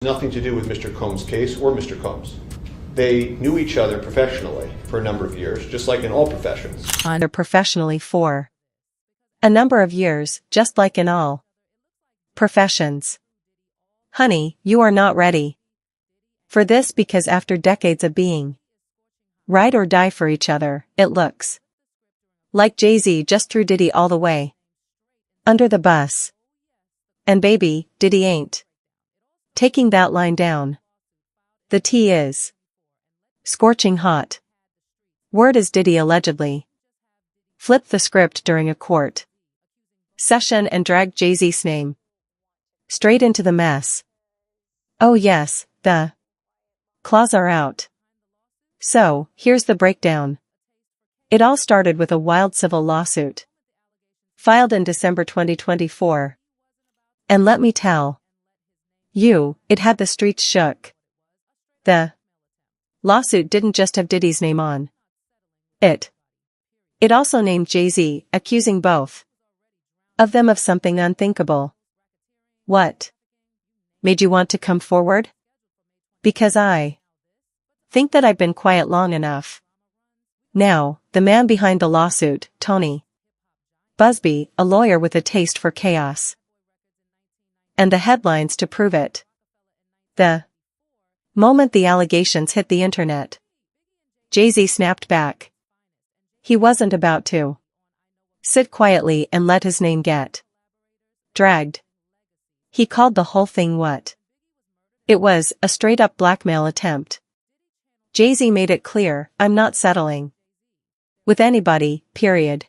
Nothing to do with Mr. Combs' case or Mr. Combs. They knew each other professionally for a number of years, just like in all professions. Professionally for a number of years, just like in all professions. Honey, you are not ready for this because after decades of being ride or die for each other, it looks like Jay-Z just threw Diddy all the way under the bus. And baby, Diddy ain't taking that line down. The tea is scorching hot. Word is Diddy allegedly flipped the script during a court session and dragged Jay-Z's name straight into the mess. Oh yes, the claws are out. So, here's the breakdown. It all started with a wild civil lawsuit filed in December 2024. And let me tell you, it had the streets shook. The lawsuit didn't just have Diddy's name on it. It also named Jay-Z, accusing both of them of something unthinkable. What made you want to come forward? Because I think that I've been quiet long enough. Now, the man behind the lawsuit, Tony Busby, a lawyer with a taste for chaos. And the headlines to prove it. The moment the allegations hit the internet, Jay-Z snapped back. He wasn't about to sit quietly and let his name get dragged. He called the whole thing what? It was a straight-up blackmail attempt. Jay-Z made it clear, I'm not settling with anybody, period.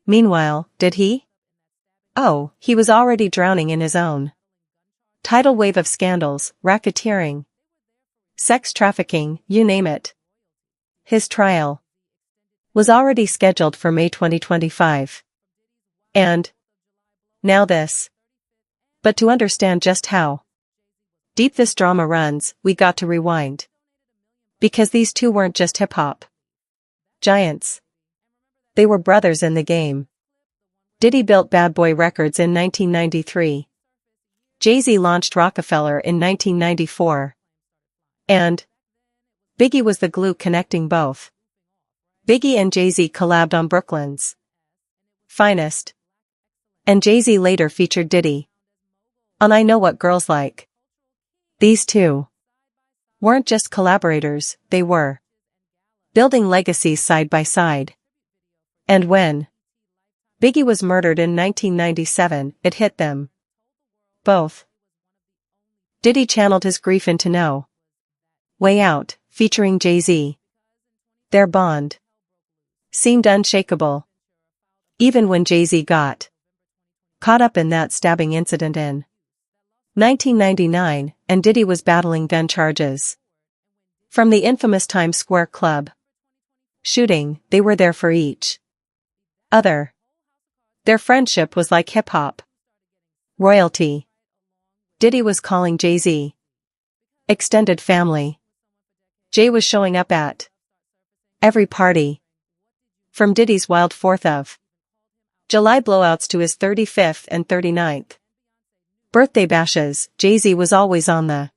Meanwhile, did he? Oh, he was already drowning in his own tidal wave of scandals, racketeering, sex trafficking, you name it. His trial was already scheduled for May 2025. And now this. But to understand just how deep this drama runs, we got to rewind. Because these two weren't just hip-hop giants. They were brothers in the game. Diddy built Bad Boy Records in 1993. Jay-Z launched Rockefeller in 1994. And Biggie was the glue connecting both. Biggie and Jay-Z collabed on Brooklyn's Finest. And Jay-Z later featured Diddy on I Know What Girls Like. These two weren't just collaborators, they were building legacies side by side. And when Biggie was murdered in 1997, it hit them both. Diddy channeled his grief into No Way Out, featuring Jay-Z. Their bond seemed unshakable. Even when Jay-Z got caught up in that stabbing incident in 1999, and Diddy was battling gun charges from the infamous Times Square Club shooting, they were there for each other. Their friendship was like hip-hop royalty. Diddy was calling Jay-Z extended family. Jay was showing up at every party. From Diddy's wild 4th of July blowouts to his 35th and 39th birthday bashes, Jay-Z was always on the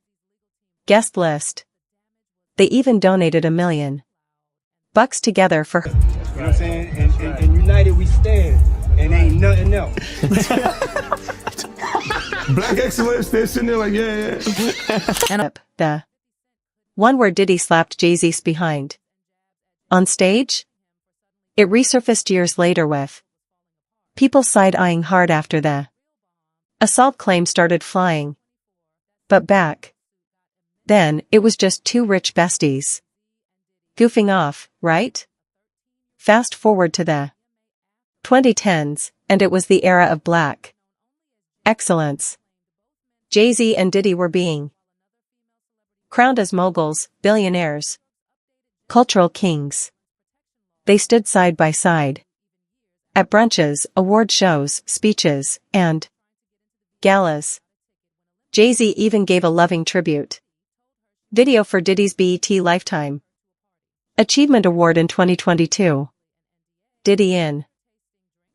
guest list. They even donated $1 million together for her. You know what I'm saying? And united we stand. And ain't nothing else. Black excellence, they're sitting there like, yeah. And the one where Diddy slapped Jay-Z's behind on stage? It resurfaced years later with people side-eyeing hard after the assault claim started flying. But back then, it was just two rich besties goofing off, right? Fast forward to the 2010s, and it was the era of black excellence. Jay-Z and Diddy were being crowned as moguls, billionaires, cultural kings. They stood side by side at brunches, award shows, speeches, and galas. Jay-Z even gave a loving tribute video for Diddy's BET Lifetime Achievement Award in 2022. Diddy in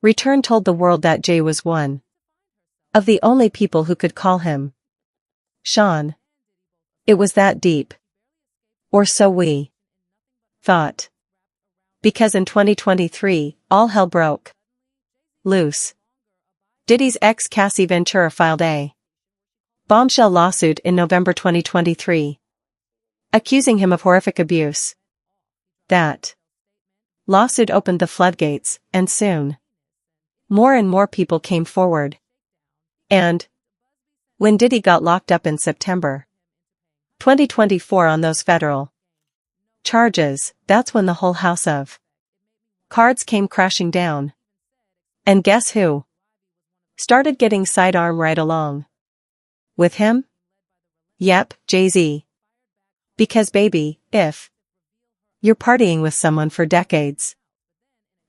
return told the world that Jay was one of the only people who could call him Sean. It was that deep. Or so we thought. Because in 2023, all hell broke loose. Diddy's ex Cassie Ventura filed a bombshell lawsuit in November 2023, accusing him of horrific abuse. That lawsuit opened the floodgates, and soon more and more people came forward. And when Diddy got locked up in September 2024 on those federal charges, that's when the whole house of cards came crashing down. And guess who started getting sidearm right along with him? Yep, Jay-Z. Because baby, if you're partying with someone for decades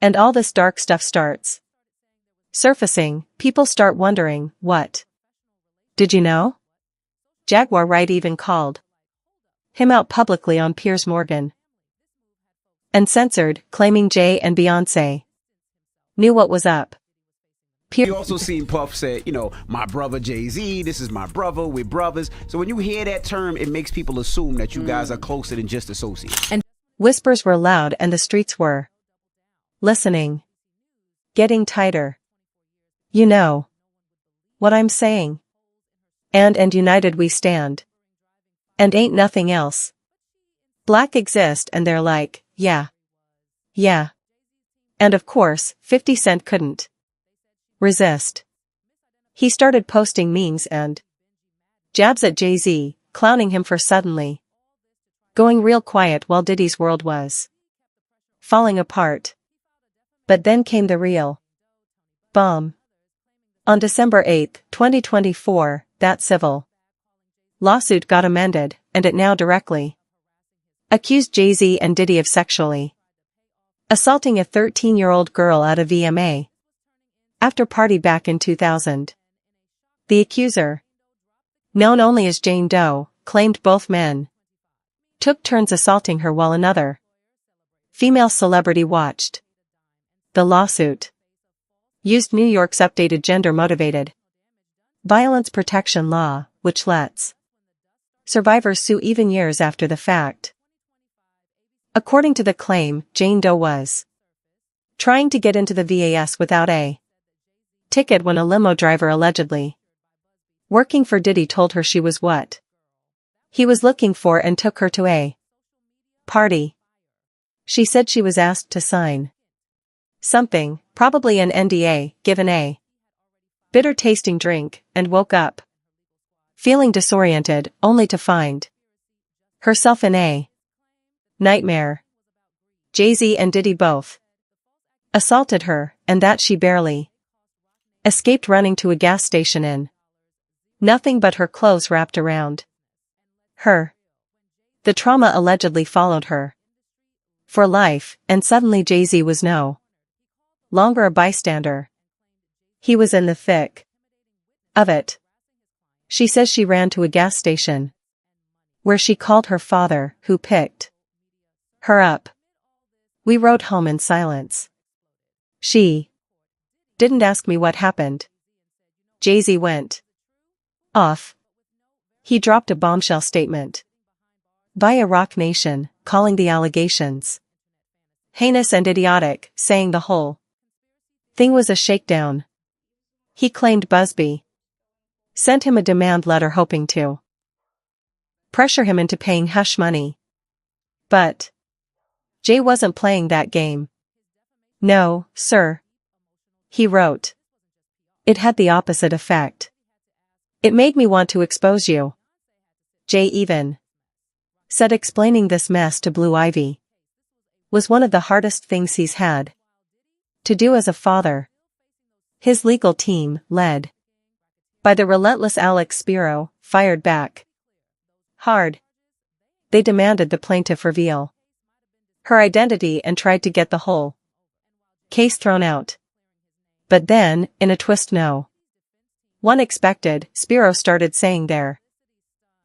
and all this dark stuff starts surfacing, people start wondering, what? Did you know? Jaguar Wright even called him out publicly on Piers Morgan and censored, claiming Jay and Beyoncé knew what was up. You also seen Puff say, my brother Jay-Z, this is my brother, we're brothers. So when you hear that term, it makes people assume that you guys are closer than just associates. And whispers were loud and the streets were listening, getting tighter. You know what I'm saying? And united we stand. And ain't nothing else. Black exist and they're like, yeah. Yeah. And of course, 50 Cent couldn't resist. He started posting memes and jabs at Jay-Z, clowning him for suddenly going real quiet while Diddy's world was falling apart. But then came the real bomb. On December 8, 2024, that civil lawsuit got amended, and it now directly accused Jay-Z and Diddy of sexually assaulting a 13-year-old girl at a VMA after party back in 2000. The accuser, known only as Jane Doe, claimed both men took turns assaulting her while another female celebrity watched. The lawsuit used New York's updated gender-motivated violence protection law, which lets survivors sue even years after the fact. According to the claim, Jane Doe was trying to get into the VAS without a ticket when a limo driver allegedly working for Diddy told her she was what he was looking for and took her to a party. She said she was asked to sign something, probably an NDA, given a bitter tasting drink, and woke up feeling disoriented, only to find herself in a nightmare. Jay-Z and Diddy both assaulted her, and that she barely escaped running to a gas station in nothing but her clothes wrapped around her. The trauma allegedly followed her for life, and suddenly Jay-Z was no longer a bystander. He was in the thick of it. She says she ran to a gas station where she called her father, who picked her up. We rode home in silence. She didn't ask me what happened. Jay-Z went off. He dropped a bombshell statement via Roc Nation, calling the allegations heinous and idiotic, saying the whole thing was a shakedown. He claimed Busby sent him a demand letter hoping to pressure him into paying hush money. But Jay wasn't playing that game. No, sir. He wrote. It had the opposite effect. It made me want to expose you. Jay even said explaining this mess to Blue Ivy was one of the hardest things he's had to do as a father. His legal team, led by the relentless Alex Spiro, fired back hard. They demanded the plaintiff reveal her identity and tried to get the whole case thrown out. But then, in a twist no one expected, Spiro started saying there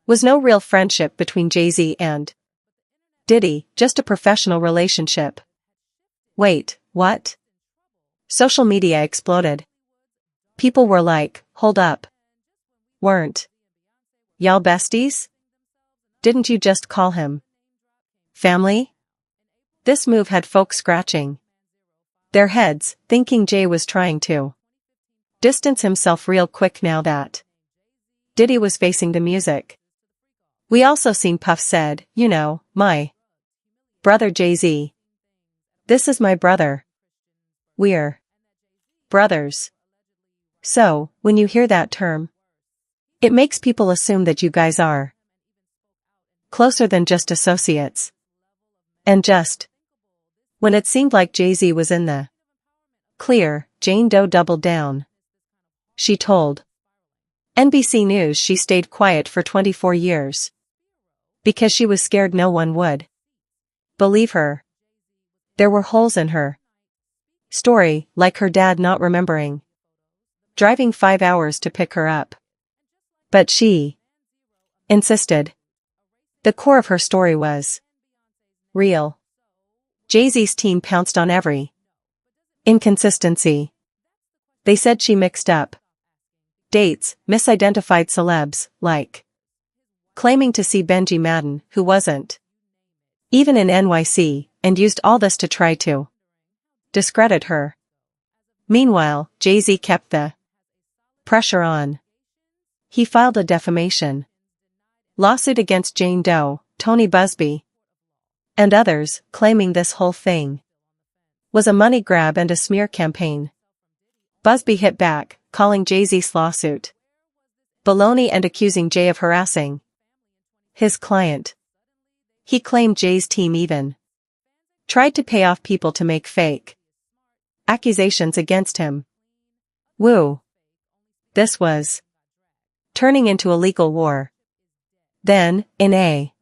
was no real friendship between Jay-Z and Diddy, just a professional relationship. Wait, what? Social media exploded. People were like, hold up. Weren't y'all besties? Didn't you just call him family? This move had folks scratching their heads, thinking Jay was trying to distance himself real quick now that Diddy was facing the music. We also seen Puff said, you know, my brother Jay-Z. This is my brother. We're brothers. So, when you hear that term, it makes people assume that you guys are closer than just associates. And just when it seemed like Jay-Z was in the clear, Jane Doe doubled down. She told NBC News she stayed quiet for 24 years because she was scared no one would believe her. There were holes in her story, like her dad not remembering driving 5 hours to pick her up. But she insisted the core of her story was real. Jay-Z's team pounced on every inconsistency. They said she mixed up dates, misidentified celebs, like claiming to see Benji Madden, who wasn't even in NYC, and used all this to try to discredit her. Meanwhile, Jay-Z kept the pressure on. He filed a defamation lawsuit against Jane Doe, Tony Busby, and others, claiming this whole thing was a money grab and a smear campaign. Busby hit back, calling Jay-Z's lawsuit baloney and accusing Jay of harassing his client. He claimed Jay's team even tried to pay off people to make fake accusations against him. Woo! This was turning into a legal war. Then, in a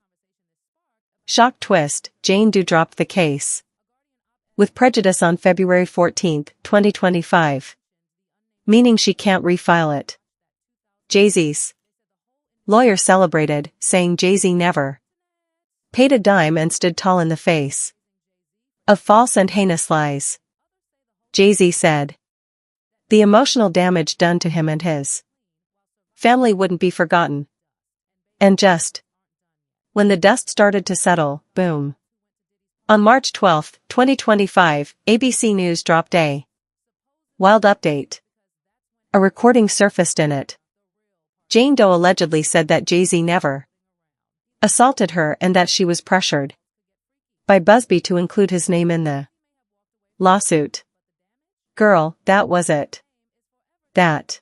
shock twist, Jane Doe dropped the case with prejudice on February 14, 2025. Meaning she can't refile it. Jay-Z's lawyer celebrated, saying Jay-Z never paid a dime and stood tall in the face of false and heinous lies. Jay-Z said the emotional damage done to him and his family wouldn't be forgotten. And just when the dust started to settle, boom. On March 12, 2025, ABC News dropped a wild update. A recording surfaced in it. Jane Doe allegedly said that Jay-Z never assaulted her and that she was pressured by Busby to include his name in the lawsuit. Girl, that was it. That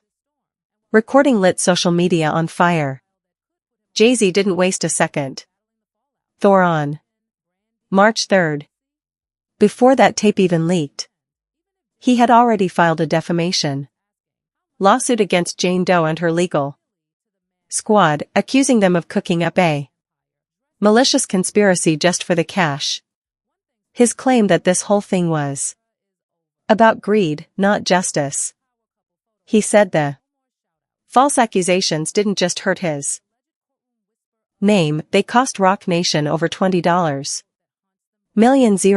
recording lit social media on fire. Jay-Z didn't waste a second. Thor on March 3rd. Before that tape even leaked, he had already filed a defamation lawsuit against Jane Doe and her legal squad, accusing them of cooking up a malicious conspiracy just for the cash. His claim that this whole thing was about greed, not justice. He said the false accusations didn't just hurt his name, they cost Roc Nation over $20 million.